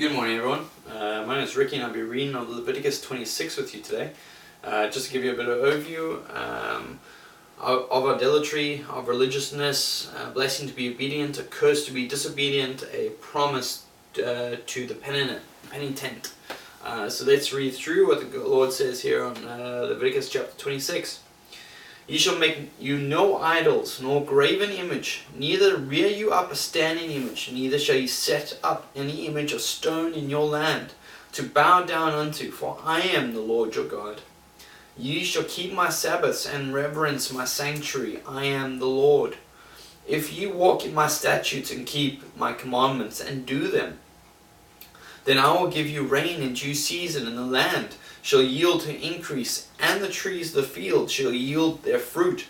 Good morning, everyone. My name is Ricky, and I'll be reading on Leviticus 26 with you today. Just to give you a bit of overview of idolatry, of religiousness, a blessing to be obedient, a curse to be disobedient, a promise to the penitent. So let's read through what the Lord says here on Leviticus chapter 26. Ye shall make you no idols, nor graven image, neither rear you up a standing image, neither shall ye set up any image of stone in your land, to bow down unto, for I am the Lord your God. Ye shall keep my Sabbaths, and reverence my sanctuary, I am the Lord. If ye walk in my statutes, and keep my commandments, and do them, then I will give you rain in due season, and the land shall yield her increase, and the trees of the field shall yield their fruit.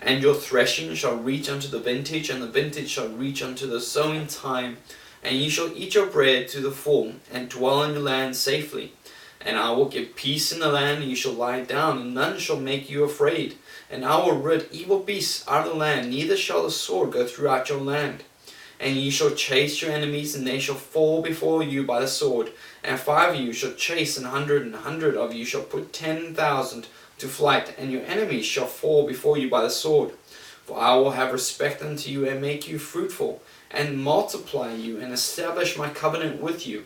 And your threshing shall reach unto the vintage, and the vintage shall reach unto the sowing time. And ye shall eat your bread to the full, and dwell in your land safely. And I will give peace in the land, and ye shall lie down, and none shall make you afraid. And I will rid evil beasts out of the land, neither shall the sword go throughout your land. And ye shall chase your enemies, and they shall fall before you by the sword. And 5 of you shall chase 100, and 100 of you shall put 10,000 to flight. And your enemies shall fall before you by the sword. For I will have respect unto you, and make you fruitful, and multiply you, and establish my covenant with you.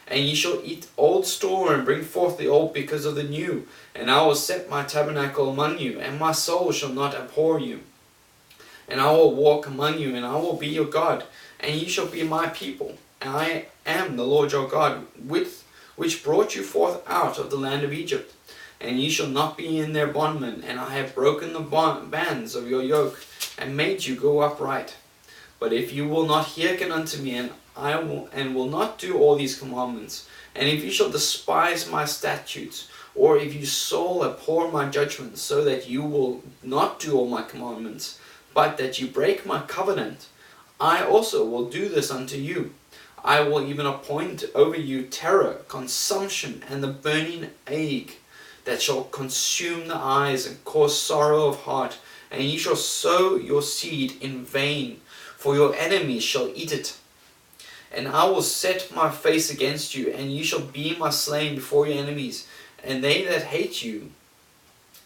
And ye shall eat old store, and bring forth the old because of the new. And I will set my tabernacle among you, and my soul shall not abhor you. And I will walk among you, and I will be your God, and ye shall be my people. And I am the Lord your God, which brought you forth out of the land of Egypt. And ye shall not be in their bondmen, and I have broken the bands of your yoke, and made you go upright. But if you will not hearken unto me, and will not do all these commandments, and if you shall despise my statutes, or if you soul abhor my judgments, so that you will not do all my commandments, but that you break my covenant, I also will do this unto you. I will even appoint over you terror, consumption, and the burning ague, that shall consume the eyes, and cause sorrow of heart. And ye shall sow your seed in vain, for your enemies shall eat it. And I will set my face against you, and ye shall be my slain before your enemies. And they that hate you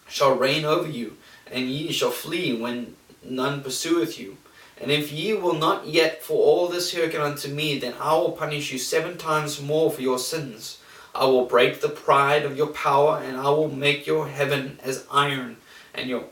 shall reign over you, and ye shall flee when none pursueth you. And if ye will not yet for all this hearken unto me, then I will punish you 7 times more for your sins. I will break the pride of your power, and I will make your heaven as iron, and your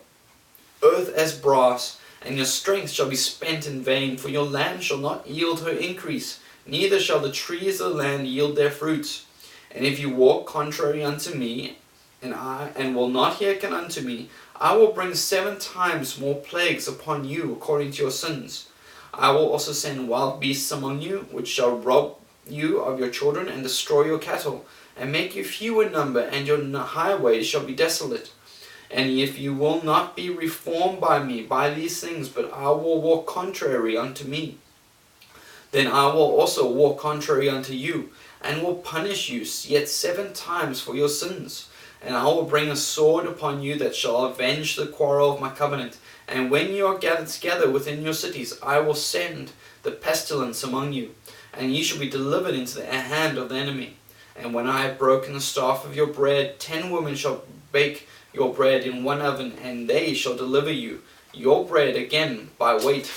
earth as brass, and your strength shall be spent in vain, for your land shall not yield her increase, neither shall the trees of the land yield their fruits. And if you walk contrary unto me, and will not hearken unto me, I will bring 7 times more plagues upon you according to your sins. I will also send wild beasts among you, which shall rob you of your children, and destroy your cattle, and make you few in number, and your highways shall be desolate. And if you will not be reformed by me by these things, but I will walk contrary unto me, then I will also walk contrary unto you, and will punish you yet 7 times for your sins. And I will bring a sword upon you that shall avenge the quarrel of my covenant. And when you are gathered together within your cities, I will send the pestilence among you, and ye shall be delivered into the hand of the enemy. And when I have broken the staff of your bread, 10 women shall bake your bread in one oven, and they shall deliver you your bread again by weight.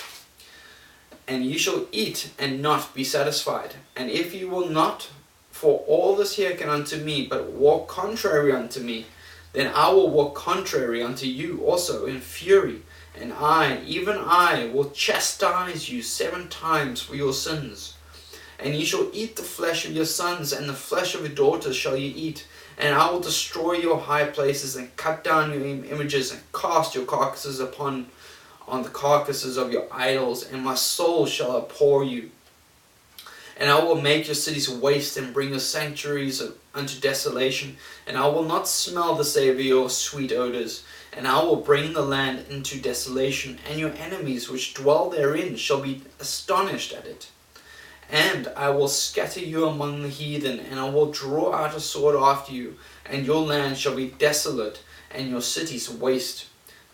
And ye shall eat and not be satisfied. And if you will not for all this hearken unto me, but walk contrary unto me, then I will walk contrary unto you also in fury, and I, even I, will chastise you 7 times for your sins. And ye shall eat the flesh of your sons, and the flesh of your daughters shall ye eat. And I will destroy your high places, and cut down your images, and cast your carcasses on the carcasses of your idols, and my soul shall abhor you. And I will make your cities waste, and bring your sanctuaries unto desolation. And I will not smell the savour of your sweet odours. And I will bring the land into desolation, and your enemies which dwell therein shall be astonished at it. And I will scatter you among the heathen, and I will draw out a sword after you, and your land shall be desolate, and your cities waste.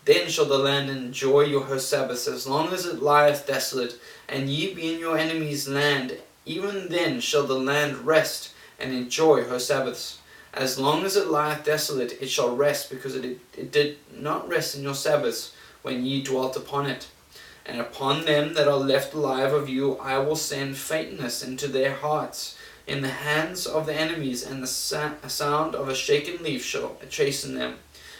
Then shall the land enjoy her Sabbaths, as long as it lieth desolate, and ye be in your enemy's land, even then shall the land rest and enjoy her Sabbaths. As long as it lieth desolate, it shall rest, because it did not rest in your Sabbaths when ye dwelt upon it. And upon them that are left alive of you I will send faintness into their hearts, in the hands of the enemies, and the sound of a shaken leaf shall chasten them.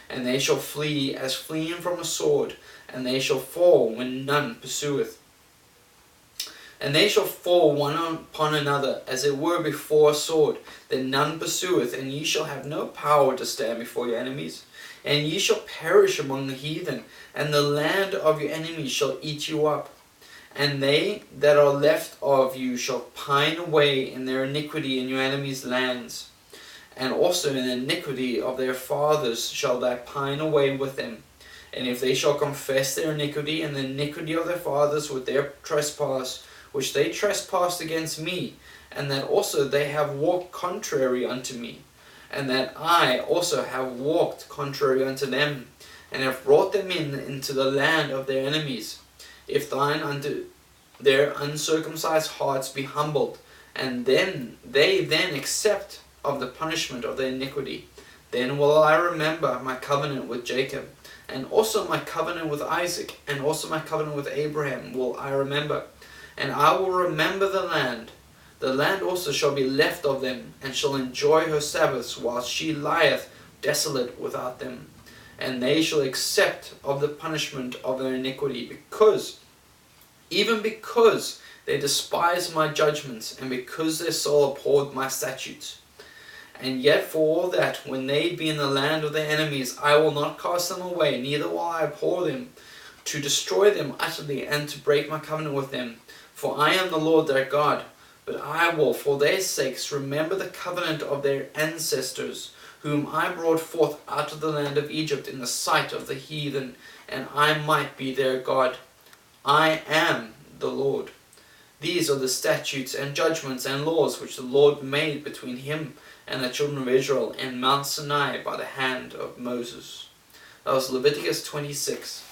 And they shall flee as fleeing from a sword, and they shall fall when none pursueth. And they shall fall one upon another, as it were before a sword, that none pursueth, and ye shall have no power to stand before your enemies. And ye shall perish among the heathen, and the land of your enemies shall eat you up. And they that are left of you shall pine away in their iniquity in your enemies' lands. And also in the iniquity of their fathers shall they pine away with them. And if they shall confess their iniquity and the iniquity of their fathers with their trespass, which they trespassed against me, and that also they have walked contrary unto me, and that I also have walked contrary unto them, and have brought them into the land of their enemies, if thine unto their uncircumcised hearts be humbled, and then they accept of the punishment of their iniquity, then will I remember my covenant with Jacob, and also my covenant with Isaac, and also my covenant with Abraham will I remember. And I will remember the land. The land also shall be left of them, and shall enjoy her Sabbaths, whilst she lieth desolate without them. And they shall accept of the punishment of their iniquity, even because they despised my judgments, and because their soul abhorred my statutes. And yet for all that, when they be in the land of their enemies, I will not cast them away, neither will I abhor them, to destroy them utterly, and to break my covenant with them. For I am the Lord their God, but I will for their sakes remember the covenant of their ancestors, whom I brought forth out of the land of Egypt in the sight of the heathen, and I might be their God. I am the Lord. These are the statutes and judgments and laws which the Lord made between him and the children of Israel in Mount Sinai by the hand of Moses. That was Leviticus 26.